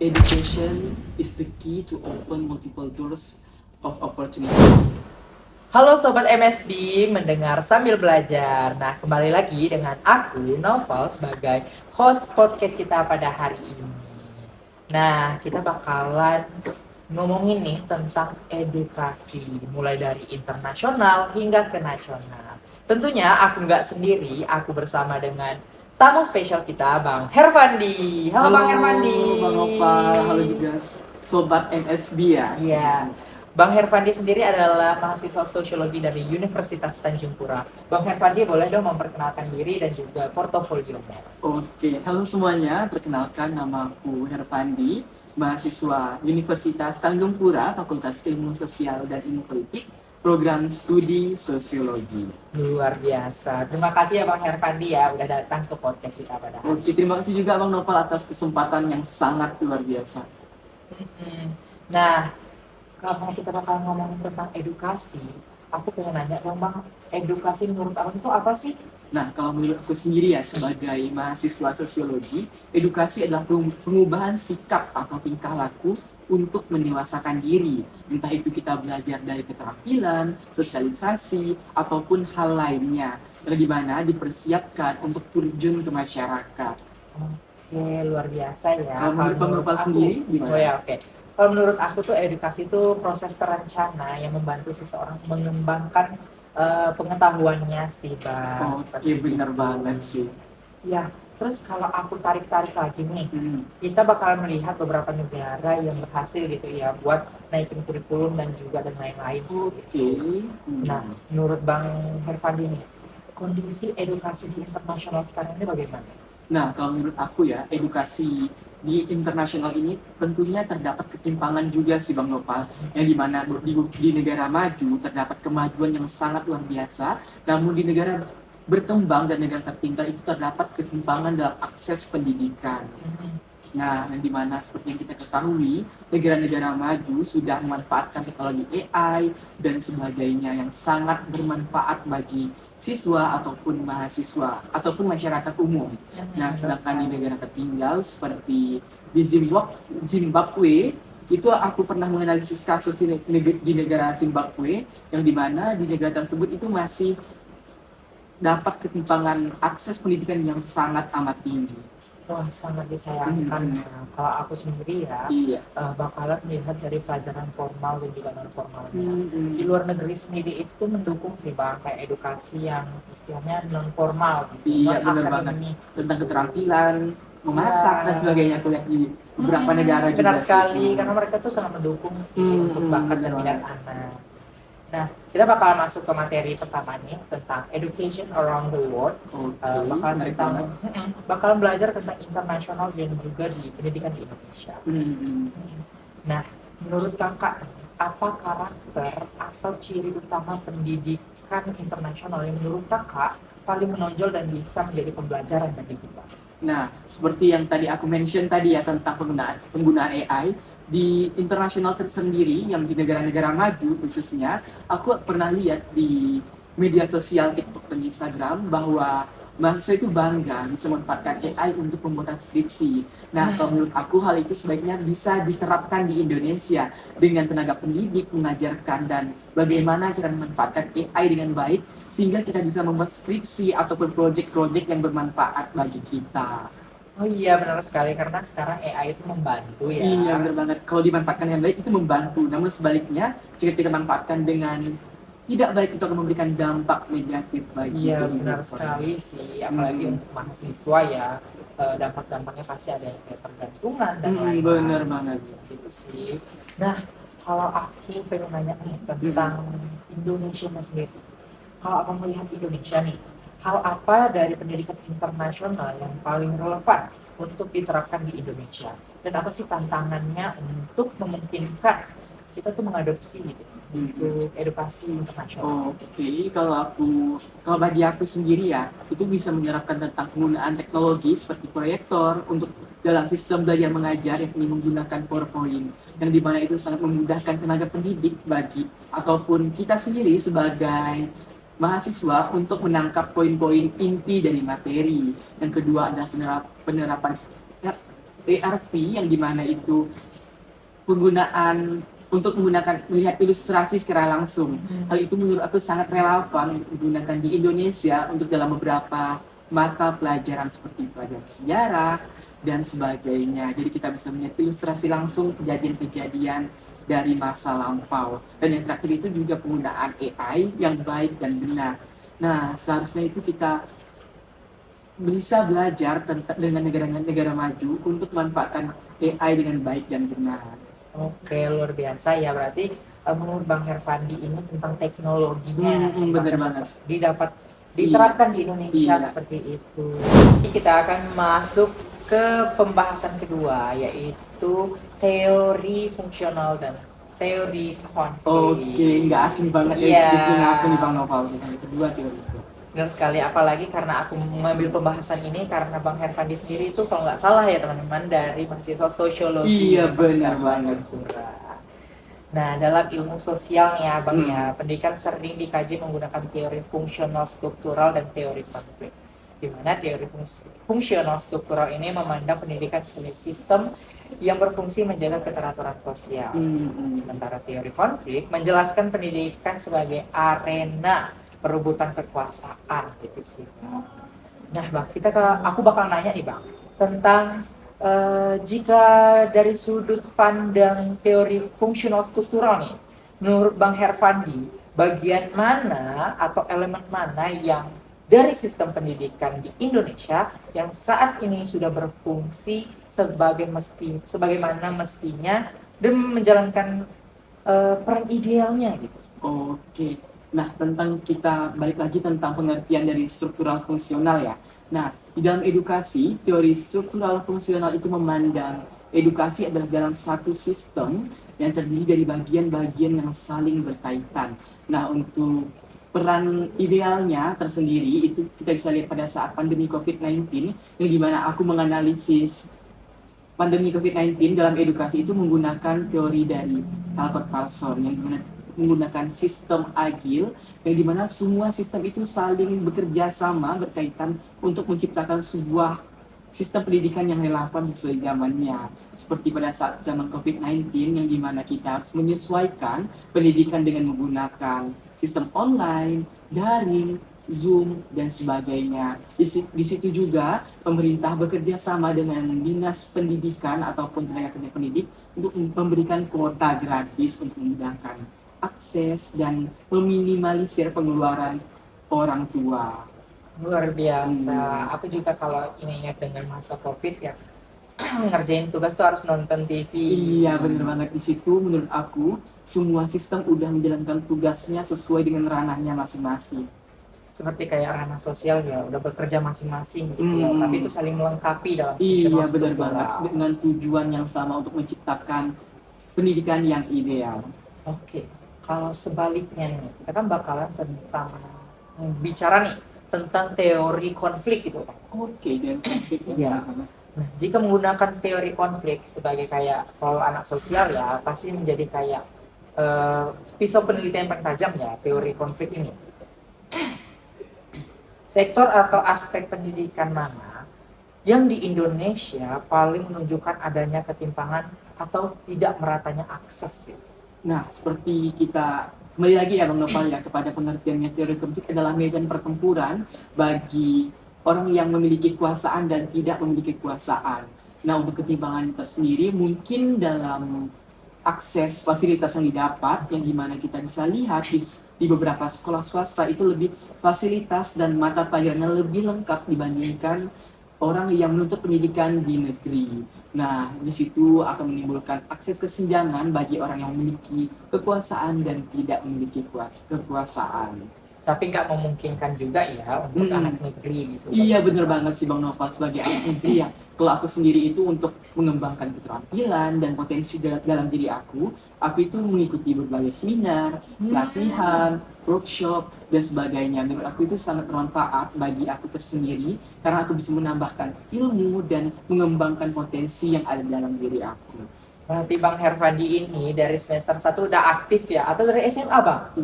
Education is the key to open multiple doors of opportunity. Halo Sobat MSB, mendengar sambil belajar. Nah, kembali lagi dengan aku, Novel, sebagai host podcast kita pada hari ini. Nah, kita bakalan ngomongin nih tentang edukasi, mulai dari internasional hingga ke nasional. Tentunya aku nggak sendiri, aku bersama dengan tamu spesial kita, Bang Herfandi. Halo, Halo Bang Herfandi. Bang Opal, halo juga Sobat MSB ya. Iya. Bang Herfandi sendiri adalah mahasiswa sosiologi dari Universitas Tanjung Pura. Bang Herfandi boleh dong memperkenalkan diri dan juga portofolionya. Oke, halo semuanya. Perkenalkan nama aku Herfandi, mahasiswa Universitas Tanjung Pura, Fakultas Ilmu Sosial dan Ilmu Politik, program studi sosiologi. Luar biasa. Terima kasih ya Bang Herfandi ya udah datang ke podcast kita pada hari Oke, terima kasih juga Bang Nopal atas kesempatan yang sangat luar biasa. ini. Nah, karena kita bakal ngomongin tentang edukasi, aku pengen nanya dong Bang, edukasi menurut Abang itu apa sih? Nah, kalau menurut aku sendiri ya, sebagai mahasiswa sosiologi, edukasi adalah pengubahan sikap atau tingkah laku untuk mendewasakan diri. Entah itu kita belajar dari keterampilan, sosialisasi, ataupun hal lainnya, yang dimana dipersiapkan untuk terjun ke masyarakat. Oke, luar biasa ya. Kalau menurut Bang Nopal sendiri, gimana? Oh ya, oke. Kalau menurut aku tuh edukasi itu proses terencana yang membantu seseorang mengembangkan pengetahuannya sih, Bang. Oke, benar banget sih. Ya, terus kalau aku tarik-tarik lagi nih, Hmm. kita bakal melihat beberapa negara yang berhasil gitu ya buat naikin kurikulum dan juga dan lain-lain sih. Oke. Nah, menurut Bang Herfandi nih, kondisi edukasi di internasional sekarang ini bagaimana? Nah, kalau menurut aku ya, edukasi di internasional ini tentunya terdapat ketimpangan juga sih Bang Nopal, yang dimana di negara maju terdapat kemajuan yang sangat luar biasa, namun di negara berkembang dan negara tertinggal itu terdapat ketimpangan dalam akses pendidikan. Nah, yang dimana seperti yang kita ketahui, negara-negara maju sudah memanfaatkan teknologi AI dan sebagainya yang sangat bermanfaat bagi siswa ataupun mahasiswa ataupun masyarakat umum. Nah, sedangkan di negara tertinggal seperti di Zimbabwe itu aku pernah menganalisis kasus di negara Zimbabwe yang dimana di negara tersebut itu masih dapat ketimpangan akses pendidikan yang sangat amat tinggi. Wah, sangat disayangkan. Nah, kalau aku sendiri ya, Iya. bakalan melihat dari pelajaran formal dan juga non formalnya. Hmm. Di luar negeri sendiri itu mendukung sih Bang, kayak edukasi yang istilahnya non formal gitu, Iya, benar banget. akademik. Tentang keterampilan, memasak dan sebagainya aku lihat di beberapa negara juga Benar sih. sekali, karena mereka tuh sangat mendukung sih untuk bakat dan benar minat banget. anak. Nah, kita bakal masuk ke materi pertama nih tentang education around the world. Oke, Bakalan menarik tentang banget. bakalan belajar tentang internasional dan juga di pendidikan di Indonesia. Hmm. Nah, menurut kakak, apa karakter atau ciri utama pendidikan internasional yang menurut kakak paling menonjol dan bisa menjadi pembelajaran bagi kita? Nah, seperti yang tadi aku mention tadi ya tentang penggunaan AI di internasional tersendiri yang di negara-negara maju khususnya, aku pernah lihat di media sosial TikTok dan Instagram bahwa mahasiswa itu bangga bisa memanfaatkan AI untuk pembuatan skripsi. Nah, kalau menurut aku hal itu sebaiknya bisa diterapkan di Indonesia dengan tenaga pendidik mengajarkan dan bagaimana cara memanfaatkan AI dengan baik sehingga kita bisa membuat skripsi ataupun proyek-proyek yang bermanfaat bagi kita. Oh iya, benar sekali, karena sekarang AI itu membantu ya. Iya, benar banget. Kalau dimanfaatkan yang baik itu membantu. Namun sebaliknya, jika kita manfaatkan dengan tidak baik itu akan memberikan dampak negatif bagi Iya, kehidupan. benar sekali sih, apalagi untuk mahasiswa ya, dampak-dampaknya pasti ada yang kayak pergantungan dan lain-lain. Benar banget. Gitu sih. Nah, kalau aku pengen nanya nih tentang Indonesia sendiri. Kalau abang melihat Indonesia nih, hal apa dari pendidikan internasional yang paling relevan untuk diterapkan di Indonesia? Dan apa sih tantangannya untuk memungkinkan kita tuh mengadopsi gitu untuk edukasi internasional? Oke, kalau bagi aku sendiri ya, itu bisa menerapkan tentang penggunaan teknologi seperti proyektor untuk dalam sistem belajar mengajar yang ini menggunakan PowerPoint, yang dimana itu sangat memudahkan tenaga pendidik bagi ataupun kita sendiri sebagai mahasiswa untuk menangkap poin-poin inti dari materi. Yang kedua adalah penerapan ARV yang dimana itu penggunaan untuk menggunakan melihat ilustrasi secara langsung. Hal itu menurut aku sangat relevan untuk digunakan di Indonesia untuk dalam beberapa mata pelajaran seperti pelajaran sejarah dan sebagainya. Jadi kita bisa melihat ilustrasi langsung kejadian-kejadian dari masa lampau. Dan yang terakhir itu juga penggunaan AI yang baik dan benar. Nah, seharusnya itu kita bisa belajar tentang dengan negara-negara maju untuk memanfaatkan AI dengan baik dan benar. Oke, luar biasa ya. Berarti menurut Bang Herfandi ini tentang teknologinya Bener banget. diterapkan di Indonesia Iya. seperti itu. Jadi kita akan masuk ke pembahasan kedua, yaitu teori fungsional dan teori konflik. Oke, nggak asing banget Iya. ya di telinga aku nih Bang Noval. Yang kedua teori itu. Benar sekali, apalagi karena aku mengambil pembahasan ini karena Bang Herfandi sendiri itu kalau nggak salah ya teman-teman dari mahasiswa sosiologi. Iya, benar Universitas banget. Madura. Nah, dalam ilmu sosialnya Bang ya, pendidikan sering dikaji menggunakan teori fungsional struktural dan teori konflik. Di mana teori fungsional struktural ini memandang pendidikan sebagai sistem yang berfungsi menjaga keteraturan sosial. Sementara teori konflik menjelaskan pendidikan sebagai arena perebutan kekuasaan gitu sih. Nah, Bang, aku bakal nanya nih Bang tentang jika dari sudut pandang teori fungsional struktural nih, menurut Bang Herfandi, bagian mana atau elemen mana yang dari sistem pendidikan di Indonesia yang saat ini sudah berfungsi sebagaimana mestinya dan menjalankan peran idealnya gitu. Oke. Nah, kita balik lagi tentang pengertian dari struktural fungsional ya. Nah, di dalam edukasi, teori struktural fungsional itu memandang edukasi adalah dalam satu sistem yang terdiri dari bagian-bagian yang saling berkaitan. Nah, untuk peran idealnya tersendiri itu kita bisa lihat pada saat pandemi COVID-19 yang dimana aku menganalisis pandemi COVID-19 dalam edukasi itu menggunakan teori dari Talcott Parsons yang dimana menggunakan sistem agil yang dimana semua sistem itu saling bekerja sama berkaitan untuk menciptakan sebuah sistem pendidikan yang relevan sesuai zamannya. Seperti pada saat zaman COVID-19 yang dimana kita harus menyesuaikan pendidikan dengan menggunakan sistem online, daring, Zoom, dan sebagainya. Di situ juga pemerintah bekerja sama dengan dinas pendidikan ataupun tenaga kerja pendidik untuk memberikan kuota gratis untuk memudahkan akses dan meminimalisir pengeluaran orang tua. Luar biasa. Aku juga kalau ini ingat dengan masa COVID ya, ngerjain tugas tuh harus nonton TV. Iya, bener banget. Di situ menurut aku semua sistem udah menjalankan tugasnya sesuai dengan ranahnya masing-masing. Seperti kayak ranah sosial ya, udah bekerja masing-masing gitu ya, tapi itu saling melengkapi dalam Iya, fungsional benar struktural. banget. Dengan tujuan yang sama untuk menciptakan pendidikan yang ideal. Oke, kalau sebaliknya nih, kita kan bakalan bicara nih tentang teori konflik gitu. Oke, dan konflik Iya. Nah, jika menggunakan teori konflik sebagai kayak kalau anak sosial ya pasti menjadi kayak pisau penelitian paling tajam ya teori konflik ini. Sektor atau aspek pendidikan mana yang di Indonesia paling menunjukkan adanya ketimpangan atau tidak meratanya akses? Nah, seperti kita kembali lagi ya Bang Noval ya kepada pengertiannya teori konflik adalah medan pertempuran bagi orang yang memiliki kekuasaan dan tidak memiliki kekuasaan. Nah, untuk ketimpangan tersendiri mungkin dalam akses fasilitas yang didapat, yang dimana kita bisa lihat di beberapa sekolah swasta itu lebih fasilitas dan mata pelajarannya lebih lengkap dibandingkan orang yang menuntut pendidikan di negeri. Nah, di situ akan menimbulkan akses kesenjangan bagi orang yang memiliki kekuasaan dan tidak memiliki kekuasaan. Tapi nggak memungkinkan juga ya untuk anak negeri gitu. Iya, bener banget sih Bang Noval, sebagai anak negeri ya. Kalau aku sendiri itu untuk mengembangkan keterampilan dan potensi dalam diri aku itu mengikuti berbagai seminar, pelatihan, workshop, dan sebagainya. Menurut aku itu sangat bermanfaat bagi aku tersendiri karena aku bisa menambahkan ilmu dan mengembangkan potensi yang ada dalam diri aku. Berarti Bang Herfandi ini dari semester 1 udah aktif ya? Atau dari SMA Bang?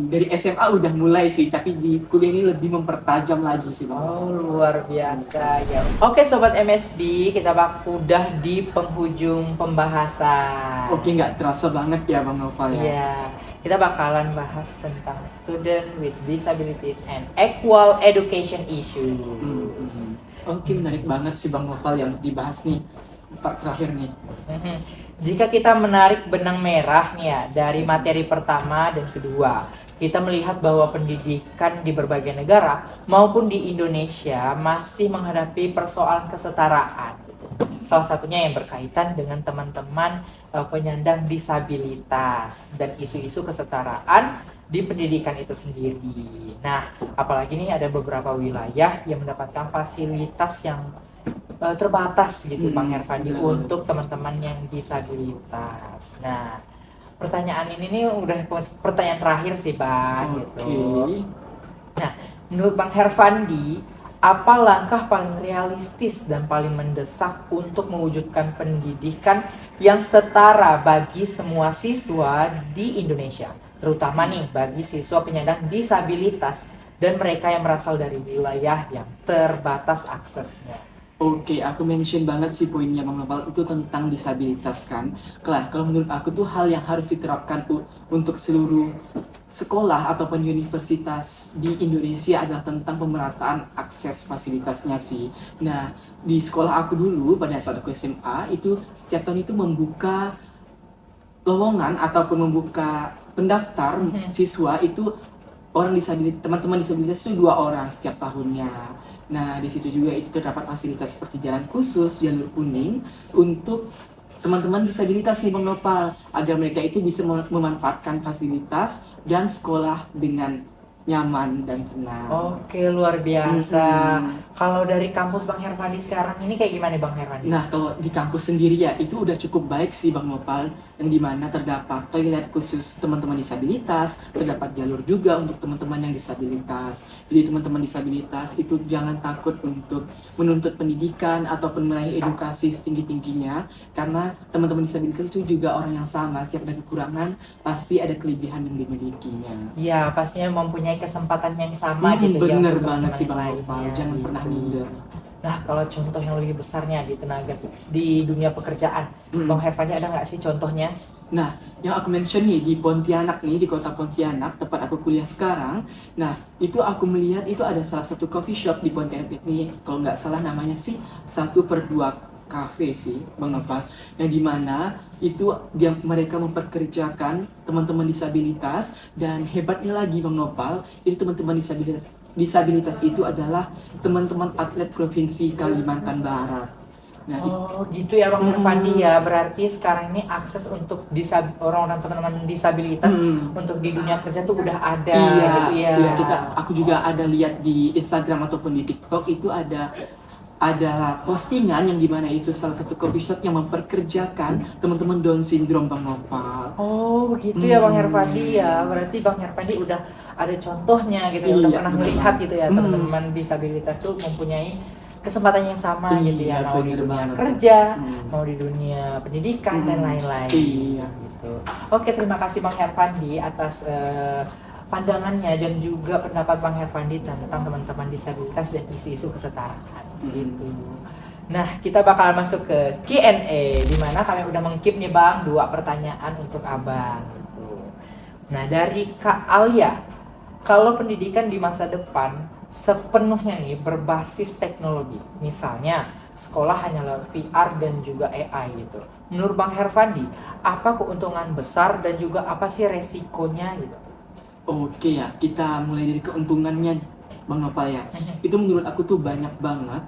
Dari SMA udah mulai sih, tapi di kuliah ini lebih mempertajam lagi sih Bang. Oh luar biasa ya. Oke Sobat MSB, kita udah di penghujung pembahasan. Oke, nggak terasa banget ya Bang Nopal ya. Iya, kita bakalan bahas tentang student with disabilities and equal education issues. Oke, menarik banget sih Bang Nopal yang untuk dibahas nih, part terakhir nih. Mhm. Jika kita menarik benang merah nih ya dari materi pertama dan kedua, kita melihat bahwa pendidikan di berbagai negara maupun di Indonesia masih menghadapi persoalan kesetaraan. Salah satunya yang berkaitan dengan teman-teman penyandang disabilitas dan isu-isu kesetaraan di pendidikan itu sendiri. Nah, apalagi nih ada beberapa wilayah yang mendapatkan fasilitas yang terbatas gitu Bang Herfandi untuk teman-teman yang disabilitas. Nah, pertanyaan ini nih udah pertanyaan terakhir sih Bang gitu. Nah, menurut Bang Herfandi, apa langkah paling realistis dan paling mendesak untuk mewujudkan pendidikan yang setara bagi semua siswa di Indonesia, terutama nih bagi siswa penyandang disabilitas dan mereka yang berasal dari wilayah yang terbatas aksesnya? Oke, aku mention banget sih poinnya Bang Nopal itu tentang disabilitas kan. Kalau menurut aku tuh hal yang harus diterapkan untuk seluruh sekolah ataupun universitas di Indonesia adalah tentang pemerataan akses fasilitasnya sih. Nah, di sekolah aku dulu pada saat aku SMA itu setiap tahun itu membuka lowongan ataupun membuka pendaftar siswa itu teman-teman disabilitas itu 2 orang setiap tahunnya. Nah, di situ juga itu terdapat fasilitas seperti jalan khusus, jalur kuning untuk teman-teman disabilitas nih Bang Nopal, agar mereka itu bisa memanfaatkan fasilitas dan sekolah dengan nyaman dan tenang. Oke, luar biasa. Kalau dari kampus Bang Herfandi sekarang ini kayak gimana Bang Herfandi? Nah, kalau di kampus sendiri ya itu udah cukup baik sih Bang Nopal, yang dimana terdapat toilet khusus teman-teman disabilitas, terdapat jalur juga untuk teman-teman yang disabilitas. Jadi teman-teman disabilitas itu jangan takut untuk menuntut pendidikan ataupun meraih edukasi setinggi-tingginya, karena teman-teman disabilitas itu juga orang yang sama, setiap ada kekurangan pasti ada kelebihan yang dimilikinya. Iya, pastinya mempunyai kesempatan yang sama gitu ya. Bener untuk banget sih teman-teman Bang Nopal, lainnya, jangan gitu. pernah minder. Nah, kalau contoh yang lebih besarnya di dunia pekerjaan, Bang Herfandi ada nggak sih contohnya? Nah, yang aku mention nih di Pontianak nih, di kota Pontianak, tempat aku kuliah sekarang. Nah, itu aku melihat itu ada salah satu coffee shop di Pontianak ini, kalau nggak salah namanya sih 1/2 Cafe sih, Bang Nopal. Yang dimana itu mereka memperkerjakan teman-teman disabilitas, dan hebatnya lagi Bang Nopal, itu teman-teman disabilitas itu adalah teman-teman atlet Provinsi Kalimantan Barat. Nah, Oh gitu ya Bang Herfandi ya, berarti sekarang ini akses untuk orang-orang teman-teman disabilitas untuk di dunia kerja tuh udah ada gitu ya. Iya, aku juga ada lihat di Instagram ataupun di TikTok itu ada postingan yang dimana itu salah satu coffee shop yang memperkerjakan teman-teman Down syndrome Bang Nopal. Oh begitu ya Bang Herfandi ya, berarti Bang Herfandi udah ada contohnya gitu ya, udah pernah melihat gitu ya teman-teman disabilitas tuh mempunyai kesempatan yang sama gitu ya, mau di dunia kerja, mau di dunia pendidikan dan lain-lain. Gitu. Oke, terima kasih Bang Herfandi atas pandangannya dan juga pendapat Bang Herfandi tentang teman-teman disabilitas dan isu-isu kesetaraan gitu. Nah, kita bakal masuk ke Q&A di mana kami udah mengkeep nih Bang 2 pertanyaan untuk Abang gitu. Nah, dari Kak Alia, kalau pendidikan di masa depan sepenuhnya nih berbasis teknologi, misalnya sekolah hanyalah VR dan juga AI gitu. Menurut Bang Herfandi, apa keuntungan besar dan juga apa sih resikonya gitu? Oke ya, kita mulai dari keuntungannya Bang Nopal ya. Itu menurut aku tuh banyak banget.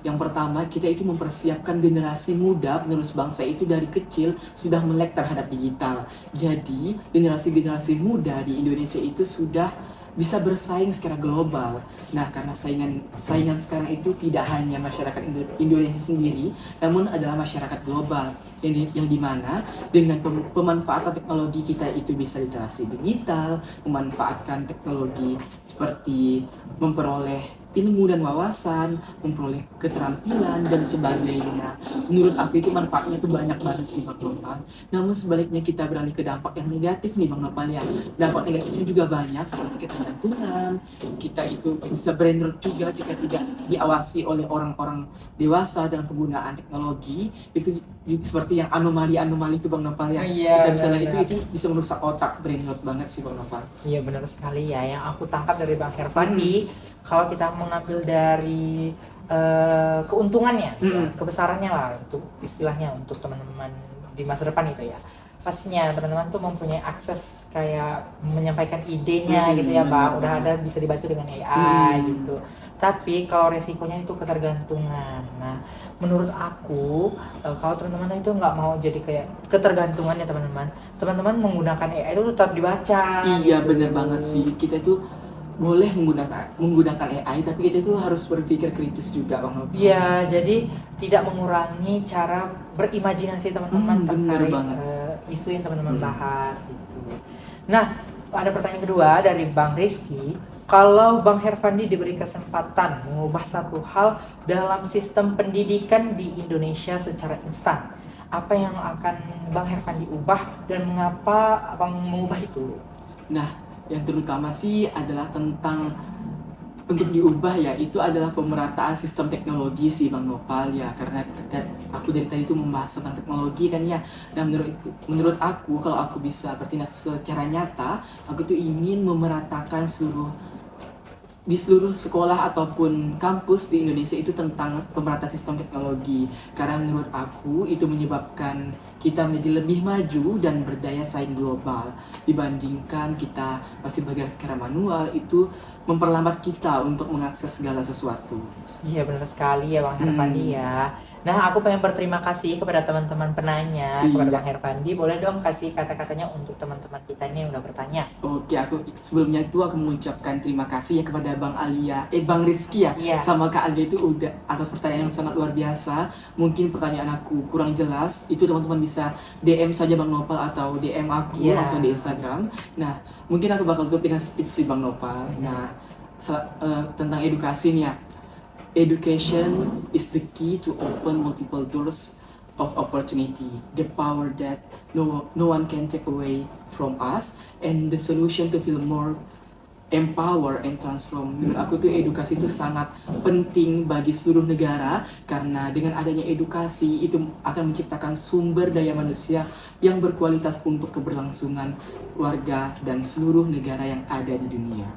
Yang pertama, kita itu mempersiapkan generasi muda penerus bangsa itu dari kecil sudah melek terhadap digital. Jadi, generasi-generasi muda di Indonesia itu sudah bisa bersaing secara global. Nah, karena saingan sekarang itu tidak hanya masyarakat Indonesia sendiri, namun adalah masyarakat global yang dimana dengan pemanfaatan teknologi kita itu bisa literasi digital, memanfaatkan teknologi seperti memperoleh ilmu dan wawasan, memperoleh keterampilan dan sebagainya. Menurut aku itu manfaatnya itu banyak banget sih Bang Nopal. Namun sebaliknya kita beralih ke dampak yang negatif nih Bang Nopal ya. Dampak negatifnya juga banyak seperti ketergantungan, kita itu bisa brain rot juga jika tidak diawasi oleh orang-orang dewasa dalam penggunaan teknologi. Itu seperti yang anomali-anomali itu Bang Nopal ya. Iya, Kita bisa lihat benar-benar. itu bisa merusak otak, brain rot banget sih Bang Nopal. Iya benar sekali ya. Yang aku tangkap dari Bang Herfandi, kalau kita mengambil dari keuntungannya, ya, kebesarannya lah untuk istilahnya untuk teman-teman di masa depan itu ya. Pastinya teman-teman tuh mempunyai akses kayak menyampaikan idenya gitu ya Bang. Udah ada bisa dibantu dengan AI gitu. Tapi kalau resikonya itu ketergantungan. Nah, menurut aku kalau teman-teman itu nggak mau jadi kayak ketergantungan ya teman-teman menggunakan AI itu tetap dibaca. Iya gitu. bener banget sih, kita itu boleh menggunakan AI tapi kita itu harus berpikir kritis juga Bang Nopal. Iya, jadi tidak mengurangi cara berimajinasi teman-teman Bener terkait banget. isu yang teman-teman bahas gitu. Nah, ada pertanyaan kedua dari Bang Rizky. Kalau Bang Herfandi diberi kesempatan mengubah satu hal dalam sistem pendidikan di Indonesia secara instan, apa yang akan Bang Herfandi ubah dan mengapa Abang mengubah itu? Nah, yang terutama sih adalah tentang untuk diubah ya, itu adalah pemerataan sistem teknologi sih Bang Nopal ya, karena aku dari tadi itu membahas tentang teknologi kan ya. Dan menurut aku kalau aku bisa bertindak secara nyata, aku tuh ingin memeratakan di seluruh sekolah ataupun kampus di Indonesia itu tentang pemerataan sistem teknologi, karena menurut aku itu menyebabkan kita menjadi lebih maju dan berdaya saing global dibandingkan kita masih belajar secara manual. Itu memperlambat kita untuk mengakses segala sesuatu. Iya benar sekali ya Bang Herfandi ya. Nah aku pengen berterima kasih kepada teman-teman penanya, kepada Iya. Bang Herfandi. Boleh dong kasih kata-katanya untuk teman-teman kita ini yang udah bertanya. Oke, aku sebelumnya itu aku mengucapkan terima kasih ya kepada Bang Rizky ya, Iya. sama Kak Alia itu udah atas pertanyaan yang sangat luar biasa. Mungkin pertanyaan aku kurang jelas, itu teman-teman bisa DM saja Bang Nopal atau DM aku Iya. langsung di Instagram. Nah, mungkin aku bakal tutup dengan speech si Bang Nopal. Nah, tentang edukasi nih ya. Education is the key to open multiple doors of opportunity, the power that no one can take away from us, and the solution to feel more empower and transform. Menurut aku tuh edukasi itu sangat penting bagi seluruh negara, karena dengan adanya edukasi itu akan menciptakan sumber daya manusia yang berkualitas untuk keberlangsungan warga dan seluruh negara yang ada di dunia.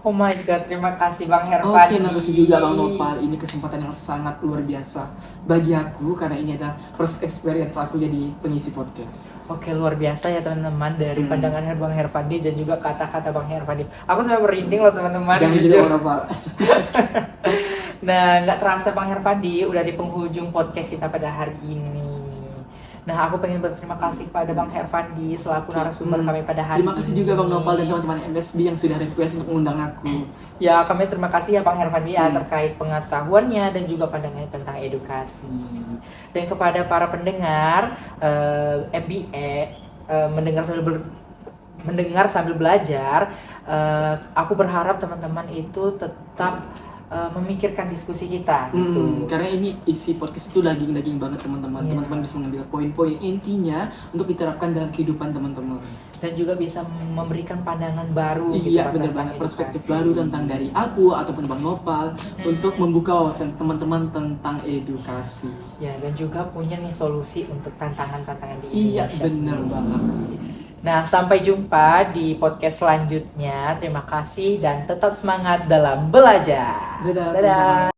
Oh my god, terima kasih Bang Herfandi. Oke, makasih juga Bang Nopal. Ini kesempatan yang sangat luar biasa bagi aku, karena ini adalah first experience aku jadi pengisi podcast. Oke, luar biasa ya teman-teman dari pandangan Bang Herfandi dan juga kata-kata Bang Herfandi. Aku sampai merinding loh teman-teman. Jangan jadi jujur. orang Pak. Nah, nggak terasa Bang Herfandi udah di penghujung podcast kita pada hari ini. Nah, aku pengen berterima kasih kepada Bang Herfandi selaku narasumber kami pada hari ini. Terima kasih juga Bang Nopal dan teman-teman MSB yang sudah request untuk mengundang aku. Ya, kami terima kasih ya Bang Herfandi ya terkait pengetahuannya dan juga pandangannya tentang edukasi. Dan kepada para pendengar MBE mendengar sambil belajar, aku berharap teman-teman itu tetap memikirkan diskusi kita gitu. Karena ini isi podcast itu daging-daging banget teman-teman. Iya. Teman-teman bisa mengambil poin-poin intinya untuk diterapkan dalam kehidupan teman-teman. Dan juga bisa memberikan pandangan baru gitu, Iya, bener tentang banget, perspektif edukasi. baru tentang dari aku ataupun Bang Nopal untuk membuka wawasan teman-teman tentang edukasi. Ya, dan juga punya nih solusi untuk tantangan-tantangan di Iya, Indonesia. bener sendiri. banget. Nah, sampai jumpa di podcast selanjutnya. Terima kasih dan tetap semangat dalam belajar. Dadah, Dadah.